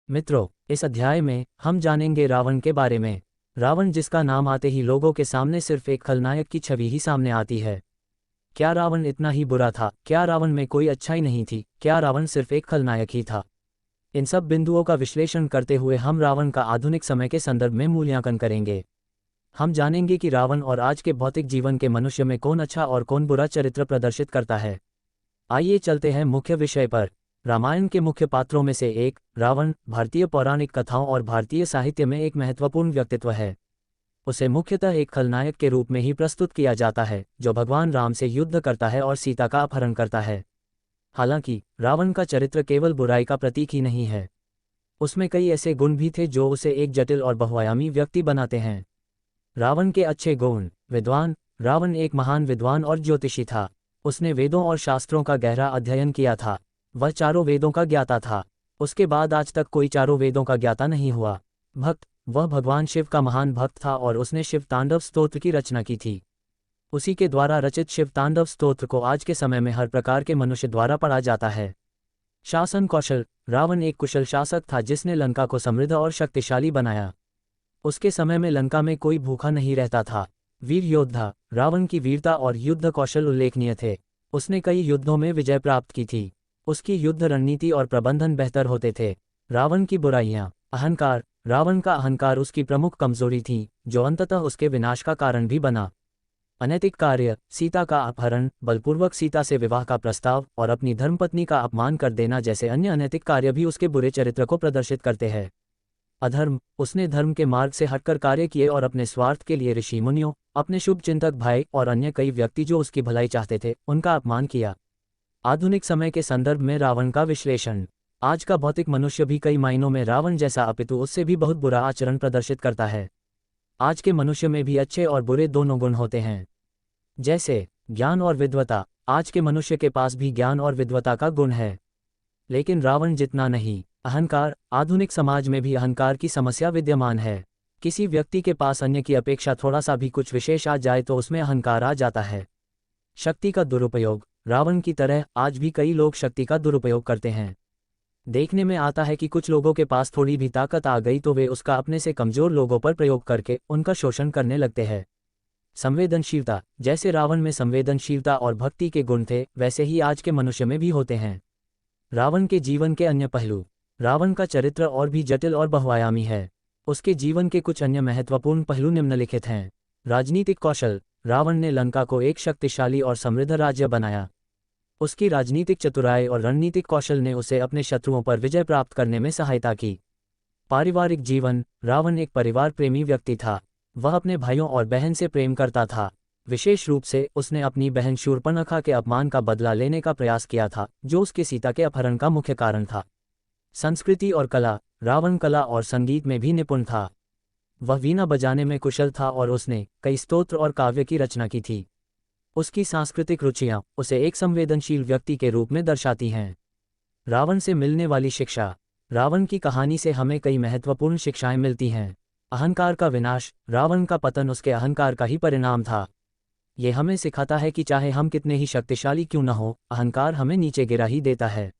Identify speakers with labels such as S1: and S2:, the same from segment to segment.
S1: मित्रों, इस अध्याय में हम जानेंगे रावण के बारे में। रावण जिसका नाम आते ही लोगों के सामने सिर्फ एक खलनायक की छवि ही सामने आती है। क्या रावण इतना ही बुरा था? क्या रावण में कोई अच्छाई नहीं थी? क्या रावण सिर्फ एक खलनायक ही था? इन सब बिंदुओं का विश्लेषण करते हुए हम रावण का आधुनिक समय के संदर्भ में मूल्यांकन करेंगे। हम जानेंगे कि रावण और आज के भौतिक जीवन के मनुष्य में कौन अच्छा और कौन बुरा चरित्र प्रदर्शित करता है। आइए चलते हैं मुख्य विषय पर। रामायण के मुख्य पात्रों में से एक रावण भारतीय पौराणिक कथाओं और भारतीय साहित्य में एक महत्वपूर्ण व्यक्तित्व है। उसे मुख्यतः एक खलनायक के रूप में ही प्रस्तुत किया जाता है जो भगवान राम से युद्ध करता है और सीता का अपहरण करता है। हालांकि रावण का चरित्र केवल बुराई का प्रतीक ही नहीं है, उसमें कई ऐसे गुण भी थे जो उसे एक जटिल और बहुआयामी व्यक्ति बनाते हैं। रावण के अच्छे गुण। विद्वान। रावण एक महान विद्वान और ज्योतिषी था। उसने वेदों और शास्त्रों का गहरा अध्ययन किया था। वह चारों वेदों का ज्ञाता था। उसके बाद आज तक कोई चारों वेदों का ज्ञाता नहीं हुआ। भक्त। वह भगवान शिव का महान भक्त था और उसने शिव तांडव स्तोत्र की रचना की थी। उसी के द्वारा रचित शिव तांडव स्तोत्र को आज के समय में हर प्रकार के मनुष्य द्वारा पढ़ा जाता है। शासन कौशल। रावण एक कुशल शासक था जिसने लंका को समृद्ध और शक्तिशाली बनाया। उसके समय में लंका में कोई भूखा नहीं रहता था। वीर योद्धा। रावण की वीरता और युद्ध कौशल उल्लेखनीय थे। उसने कई युद्धों में विजय प्राप्त की थी। उसकी युद्ध रणनीति और प्रबंधन बेहतर होते थे। रावण की बुराइयां। अहंकार। रावण का अहंकार उसकी प्रमुख कमजोरी थी जो अंततः उसके विनाश का कारण भी बना। अनैतिक कार्य। सीता का अपहरण, बलपूर्वक सीता से विवाह का प्रस्ताव और अपनी धर्मपत्नी का अपमान कर देना जैसे अन्य अनैतिक कार्य भी उसके बुरे चरित्र को प्रदर्शित करते हैं। अधर्म। उसने धर्म के मार्ग से हटकर कार्य किए और अपने स्वार्थ के लिए ऋषि मुनियों, अपने शुभ चिंतक भाई और अन्य कई व्यक्ति जो उसकी भलाई चाहते थे उनका अपमान किया। आधुनिक समय के संदर्भ में रावण का विश्लेषण। आज का भौतिक मनुष्य भी कई मायनों में रावण जैसा अपितु उससे भी बहुत बुरा आचरण प्रदर्शित करता है। आज के मनुष्य में भी अच्छे और बुरे दोनों गुण होते हैं, जैसे ज्ञान और विद्वता। आज के मनुष्य के पास भी ज्ञान और विद्वता का गुण है, लेकिन रावण जितना नहीं। अहंकार। आधुनिक समाज में भी अहंकार की समस्या विद्यमान है। किसी व्यक्ति के पास अन्य की अपेक्षा थोड़ा सा भी कुछ विशेष आ जाए तो उसमें अहंकार आ जाता है। शक्ति का दुरुपयोग। रावण की तरह आज भी कई लोग शक्ति का दुरुपयोग करते हैं। देखने में आता है कि कुछ लोगों के पास थोड़ी भी ताकत आ गई तो वे उसका अपने से कमजोर लोगों पर प्रयोग करके उनका शोषण करने लगते हैं। संवेदनशीलता। जैसे रावण में संवेदनशीलता और भक्ति के गुण थे वैसे ही आज के मनुष्य में भी होते हैं। रावण के जीवन के अन्य पहलू। रावण का चरित्र और भी जटिल और बहुआयामी है। उसके जीवन के कुछ अन्य महत्वपूर्ण पहलू निम्नलिखित हैं। राजनीतिक कौशल। रावण ने लंका को एक शक्तिशाली और समृद्ध राज्य बनाया। उसकी राजनीतिक चतुराई और रणनीतिक कौशल ने उसे अपने शत्रुओं पर विजय प्राप्त करने में सहायता की। पारिवारिक जीवन। रावण एक परिवार प्रेमी व्यक्ति था। वह अपने भाइयों और बहन से प्रेम करता था। विशेष रूप से उसने अपनी बहन शूर्पणखा के अपमान का बदला लेने का प्रयास किया था जो उसके सीता के अपहरण का मुख्य कारण था। संस्कृति और कला। रावण कला और संगीत में भी निपुण था। वह वीणा बजाने में कुशल था और उसने कई स्तोत्र और काव्य की रचना की थी। उसकी सांस्कृतिक रुचियां उसे एक संवेदनशील व्यक्ति के रूप में दर्शाती हैं। रावण से मिलने वाली शिक्षा। रावण की कहानी से हमें कई महत्वपूर्ण शिक्षाएं मिलती हैं। अहंकार का विनाश। रावण का पतन उसके अहंकार का ही परिणाम था। ये हमें सिखाता है कि चाहे हम कितने ही शक्तिशाली क्यों न हो, अहंकार हमें नीचे गिरा ही देता है।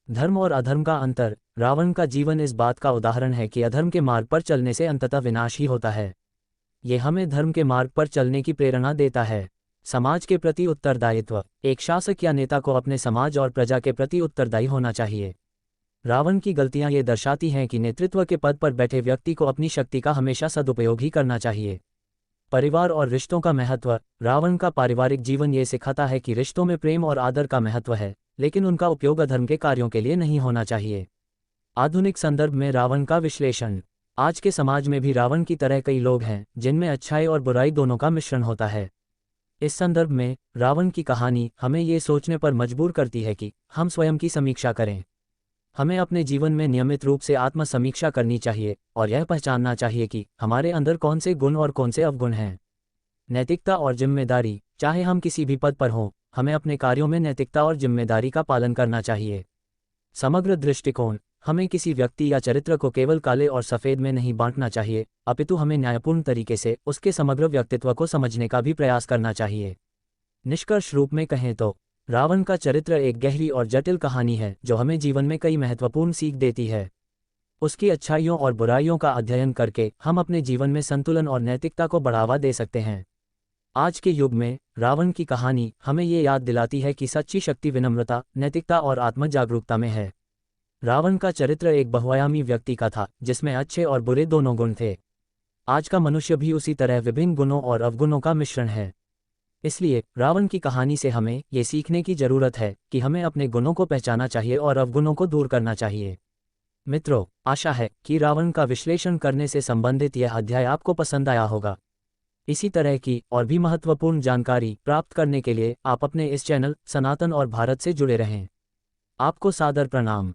S1: धर्म और अधर्म का अंतर। रावण का जीवन इस बात का उदाहरण है कि अधर्म के मार्ग पर चलने से अंततः विनाश ही होता है। ये हमें धर्म के मार्ग पर चलने की प्रेरणा देता है। समाज के प्रति उत्तरदायित्व। एक शासक या नेता को अपने समाज और प्रजा के प्रति उत्तरदायी होना चाहिए। रावण की गलतियां ये दर्शाती हैं कि नेतृत्व के पद पर बैठे व्यक्ति को अपनी शक्ति का हमेशा सदुपयोग ही करना चाहिए। परिवार और रिश्तों का महत्व। रावण का पारिवारिक जीवन ये सिखाता है कि रिश्तों में प्रेम और आदर का महत्व है, लेकिन उनका उपयोग अधर्म के कार्यों के लिए नहीं होना चाहिए। आधुनिक संदर्भ में रावण का विश्लेषण। आज के समाज में भी रावण की तरह कई लोग हैं जिनमें अच्छाई और बुराई दोनों का मिश्रण होता है। इस संदर्भ में रावण की कहानी हमें ये सोचने पर मजबूर करती है कि हम स्वयं की समीक्षा करें। हमें अपने जीवन में नियमित रूप से आत्म समीक्षा करनी चाहिए और यह पहचानना चाहिए कि हमारे अंदर कौन से गुण और कौन से अवगुण हैं। नैतिकता और जिम्मेदारी। चाहे हम किसी भी पद पर हों, हमें अपने कार्यों में नैतिकता और जिम्मेदारी का पालन करना चाहिए। समग्र दृष्टिकोण। हमें किसी व्यक्ति या चरित्र को केवल काले और सफ़ेद में नहीं बांटना चाहिए, अपितु हमें न्यायपूर्ण तरीके से उसके समग्र व्यक्तित्व को समझने का भी प्रयास करना चाहिए। निष्कर्ष रूप में कहें तो रावण का चरित्र एक गहरी और जटिल कहानी है जो हमें जीवन में कई महत्वपूर्ण सीख देती है। उसकी अच्छाइयों और बुराइयों का अध्ययन करके हम अपने जीवन में संतुलन और नैतिकता को बढ़ावा दे सकते हैं। आज के युग में रावण की कहानी हमें ये याद दिलाती है कि सच्ची शक्ति विनम्रता, नैतिकता और आत्म जागरूकता में है। रावण का चरित्र एक बहुआयामी व्यक्ति का था, जिसमें अच्छे और बुरे दोनों गुण थे। आज का मनुष्य भी उसी तरह विभिन्न गुणों और अवगुणों का मिश्रण है। इसलिए रावण की कहानी से हमें ये सीखने की जरूरत है कि हमें अपने गुणों को पहचाना चाहिए और अवगुणों को दूर करना चाहिए। मित्रों, आशा है कि रावण का विश्लेषण करने से संबंधित यह अध्याय आपको पसंद आया होगा। इसी तरह की और भी महत्वपूर्ण जानकारी प्राप्त करने के लिए आप अपने इस चैनल सनातन और भारत से जुड़े रहें। आपको सादर प्रणाम।